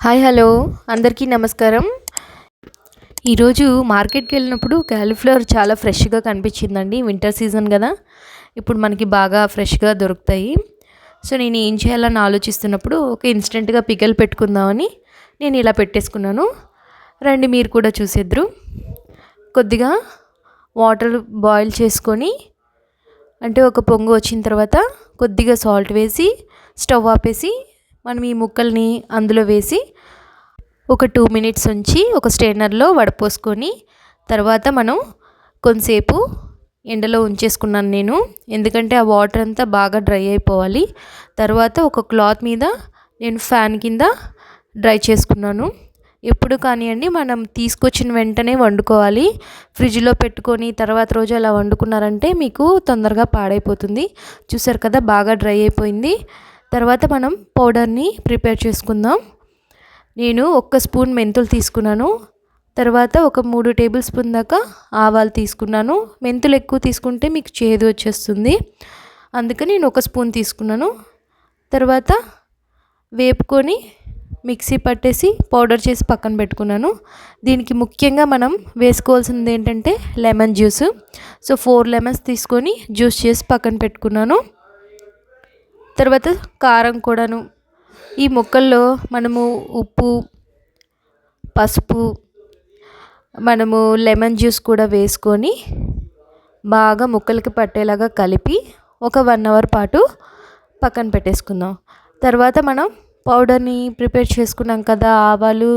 Hi hello అందరికీ నమస్కారం. ఈరోజు మార్కెట్కి వెళ్ళినప్పుడు క్యాలీఫ్లవర్ చాలా ఫ్రెష్గా కనిపించిందండి. వింటర్ సీజన్ కదా, ఇప్పుడు మనకి బాగా ఫ్రెష్గా దొరుకుతాయి. సో నేను ఏం చేయాలని ఆలోచిస్తున్నప్పుడు ఒక ఇన్స్టెంట్గా పికల్ పెట్టుకుందామని నేను ఇలా పెట్టేసుకున్నాను. రండి మీరు కూడా చూసేద్దురు. కొద్దిగా వాటర్ బాయిల్ చేసుకొని, అంటే ఒక పొంగు వచ్చిన తర్వాత కొద్దిగా సాల్ట్ వేసి స్టవ్ ఆపేసి మనం ఈ ముక్కల్ని అందులో వేసి ఒక 2 మినిట్స్ ఉంచి ఒక స్ట్రైనర్లో వడపోసుకొని తర్వాత మనం కొంతసేపు ఎండలో ఉంచేసుకున్నాను నేను, ఎందుకంటే ఆ వాటర్ అంతా బాగా డ్రై అయిపోవాలి. తర్వాత ఒక క్లాత్ మీద నేను ఫ్యాన్ కింద డ్రై చేసుకున్నాను. ఎప్పుడు కానివ్వండి మనం తీసుకొచ్చిన వెంటనే వండుకోవాలి. ఫ్రిడ్జ్లో పెట్టుకొని తర్వాత రోజు అలా వండుకున్నారంటే మీకు తొందరగా పాడైపోతుంది. చూసారు కదా, బాగా డ్రై అయిపోయింది. తర్వాత మనం పౌడర్ని ప్రిపేర్ చేసుకుందాం. నేను 1 స్పూన్ మెంతులు తీసుకున్నాను. తర్వాత ఒక 3 టేబుల్ స్పూన్ దాకా ఆవాలు తీసుకున్నాను. మెంతులు ఎక్కువ తీసుకుంటే మీకు చేదు వచ్చేస్తుంది, అందుకని నేను 1 స్పూన్ తీసుకున్నాను. తర్వాత వేపుకొని మిక్సీ పట్టేసి పౌడర్ చేసి పక్కన పెట్టుకున్నాను. దీనికి ముఖ్యంగా మనం వేసుకోవాల్సింది ఏంటంటే లెమన్ జ్యూస్. సో 4 లెమన్స్ తీసుకొని జ్యూస్ చేసి పక్కన పెట్టుకున్నాను. తర్వాత కారం కూడాను, ఈ ముక్కల్లో మనము ఉప్పు, పసుపు, మనము లెమన్ జ్యూస్ కూడా వేసుకొని బాగా ముక్కలకి పట్టేలాగా కలిపి ఒక 1 అవర్ పాటు పక్కన పెట్టేసుకుందాం. తర్వాత మనం పౌడర్ని ప్రిపేర్ చేసుకున్నాం కదా, ఆవాలు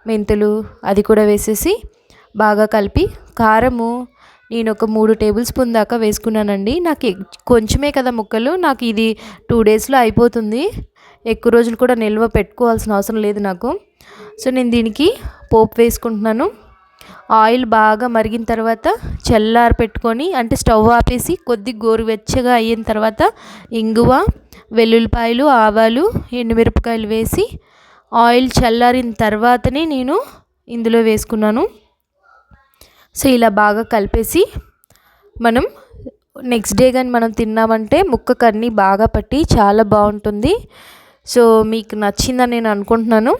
మెంతులు అది కూడా వేసేసి బాగా కలిపి, కారము నేను ఒక 3 టేబుల్ స్పూన్ దాకా వేసుకున్నానండి. నాకు కొంచెమే కదా ముక్కలు, నాకు ఇది 2 డేస్లో అయిపోతుంది. ఎక్కువ రోజులు కూడా నిల్వ పెట్టుకోవాల్సిన అవసరం లేదు నాకు. సో నేను దీనికి పోపు వేసుకుంటున్నాను. ఆయిల్ బాగా మరిగిన తర్వాత చల్లారి పెట్టుకొని, అంటే స్టవ్ ఆపేసి కొద్ది గోరువెచ్చగా అయిన తర్వాత ఇంగువ, వెల్లుల్లిపాయలు, ఆవాలు, ఎండుమిరపకాయలు వేసి ఆయిల్ చల్లారిన తర్వాతనే నేను ఇందులో వేసుకున్నాను. సో ఇలా బాగా కలిపేసి మనం నెక్స్ట్ డే కానీ మనం తిన్నామంటే ముక్కకు అన్నీ బాగా పట్టి చాలా బాగుంటుంది. సో మీకు నచ్చిందని నేను అనుకుంటున్నాను.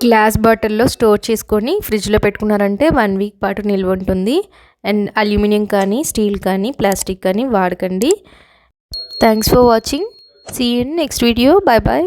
గ్లాస్ బాటిల్లో స్టోర్ చేసుకొని ఫ్రిడ్జ్లో పెట్టుకున్నారంటే 1 వీక్ పాటు నిల్వ ఉంటుంది. అండ్ అల్యూమినియం కానీ స్టీల్ కానీ ప్లాస్టిక్ కానీ వాడకండి. Thanks for watching. See you in next video. Bye bye.